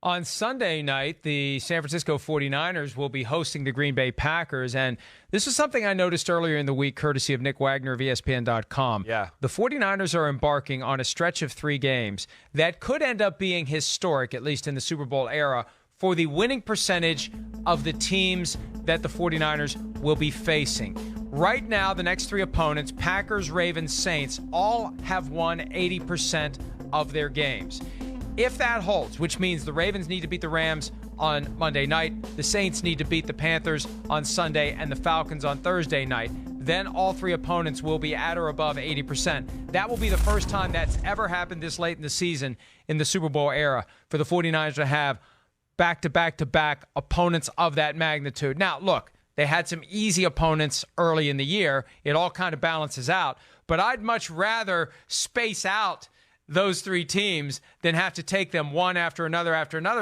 On Sunday night, the San Francisco 49ers will be hosting the Green Bay Packers. And this was something I noticed earlier in the week, courtesy of Nick Wagner of ESPN.com. Yeah. The 49ers are embarking on a stretch of 3 games that could end up being historic, at least in the Super Bowl era, for the winning percentage of the teams that the 49ers will be facing. Right now, the next 3 opponents, Packers, Ravens, Saints, all have won 80% of their games. If that holds, which means the Ravens need to beat the Rams on Monday night, the Saints need to beat the Panthers on Sunday, and the Falcons on Thursday night, then all 3 opponents will be at or above 80%. That will be the first time that's ever happened this late in the season in the Super Bowl era for the 49ers to have back-to-back-to-back opponents of that magnitude. Now, look, they had some easy opponents early in the year. It all kind of balances out. But I'd much rather space out those 3 teams than have to take them one after another,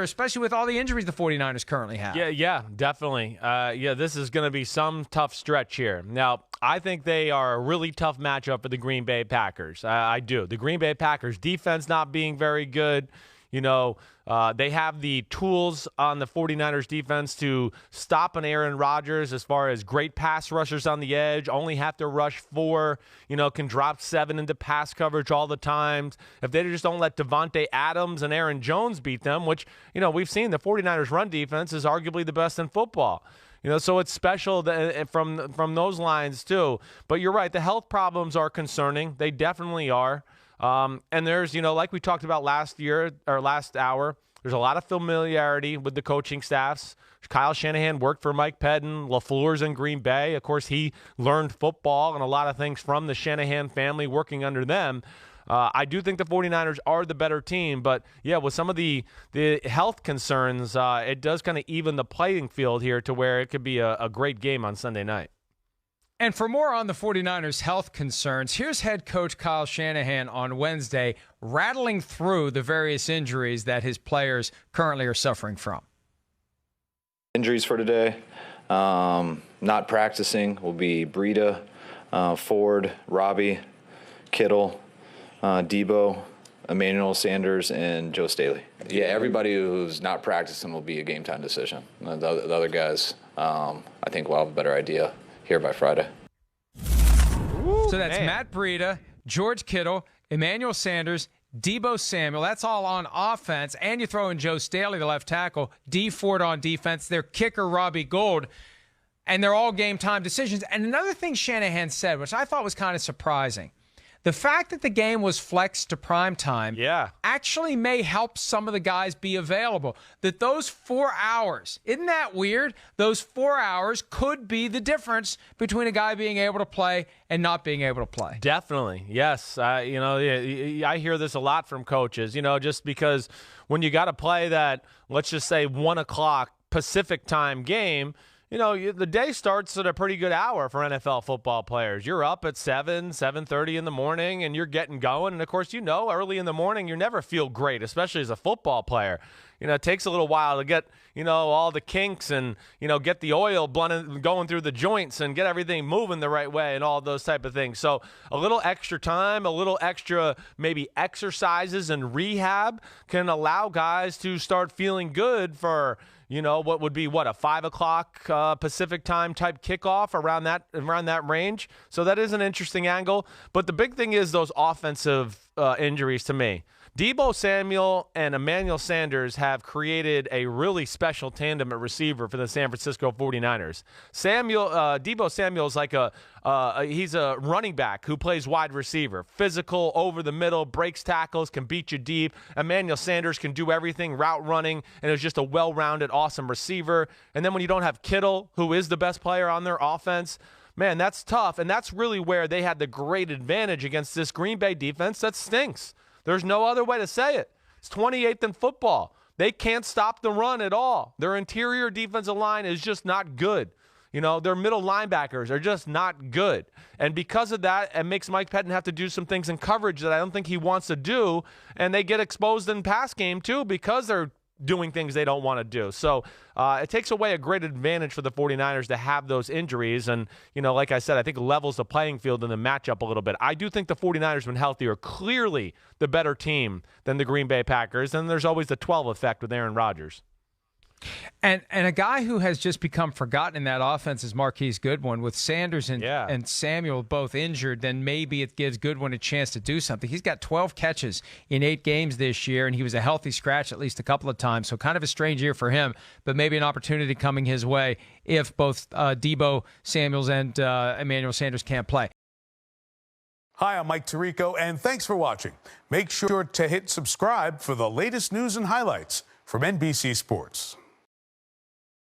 especially with all the injuries the 49ers currently have. Yeah, definitely. This is going to be some tough stretch here. Now, I think they are a really tough matchup for the Green Bay Packers. I do. The Green Bay Packers defense not being very good. They have the tools on the 49ers defense to stop an Aaron Rodgers as far as great pass rushers on the edge, only have to rush 4, can drop 7 into pass coverage all the time. If they just don't let Devontae Adams and Aaron Jones beat them, which, we've seen the 49ers run defense is arguably the best in football. So it's special from those lines too. But you're right, the health problems are concerning. They definitely are. And there's, like we talked about last hour, there's a lot of familiarity with the coaching staffs. Kyle Shanahan worked for Mike Pettin. LaFleur's in Green Bay. Of course, he learned football and a lot of things from the Shanahan family working under them. I do think the 49ers are the better team, but yeah, with some of the health concerns, it does kind of even the playing field here to where it could be a great game on Sunday night. And for more on the 49ers' health concerns, here's head coach Kyle Shanahan on Wednesday rattling through the various injuries that his players currently are suffering from. Injuries for today, not practicing will be Breida, Ford, Robbie, Kittle, Debo, Emmanuel Sanders, and Joe Staley. Yeah, everybody who's not practicing will be a game-time decision. The other guys, I think we'll have a better idea here by Friday. So that's Matt Breida, George Kittle, Emmanuel Sanders, Debo Samuel. That's all on offense. And you throw in Joe Staley, the left tackle, D Ford on defense, their kicker, Robbie Gould. And they're all game-time decisions. And another thing Shanahan said, which I thought was kind of surprising, the fact that the game was flexed to prime time actually may help some of the guys be available. That those 4 hours, isn't that weird? Those 4 hours could be the difference between a guy being able to play and not being able to play. Definitely, yes. I hear this a lot from coaches, just because when you got to play that, let's just say 1 o'clock Pacific time game, the day starts at a pretty good hour for NFL football players. You're up at 7:30 in the morning, and you're getting going. And, of course, early in the morning, you never feel great, especially as a football player. It takes a little while to get, all the kinks and, get the oil going through the joints and get everything moving the right way and all those type of things. So a little extra time, a little extra maybe exercises and rehab can allow guys to start feeling good for – what would be a 5 o'clock Pacific time type kickoff around that range. So that is an interesting angle. But the big thing is those offensive injuries to me. Debo Samuel and Emmanuel Sanders have created a really special tandem at receiver for the San Francisco 49ers. Debo Samuel is like he's a running back who plays wide receiver. Physical, over the middle, breaks tackles, can beat you deep. Emmanuel Sanders can do everything, route running, and is just a well-rounded, awesome receiver. And then when you don't have Kittle, who is the best player on their offense, man, that's tough. And that's really where they had the great advantage against this Green Bay defense that stinks. There's no other way to say it. It's 28th in football. They can't stop the run at all. Their interior defensive line is just not good. Their middle linebackers are just not good. And because of that, it makes Mike Pettin have to do some things in coverage that I don't think he wants to do. And they get exposed in pass game, too, because they're doing things they don't want to do. So it takes away a great advantage for the 49ers to have those injuries. And, like I said, I think levels the playing field in the matchup a little bit. I do think the 49ers, when healthy, are clearly the better team than the Green Bay Packers. And there's always the 12 effect with Aaron Rodgers. And a guy who has just become forgotten in that offense is Marquise Goodwin. With Sanders and Samuel both injured, then maybe it gives Goodwin a chance to do something. He's got 12 catches in 8 games this year, and he was a healthy scratch at least a couple of times. So kind of a strange year for him, but maybe an opportunity coming his way if both Deebo Samuels and Emmanuel Sanders can't play. Hi, I'm Mike Tirico, and thanks for watching. Make sure to hit subscribe for the latest news and highlights from NBC Sports.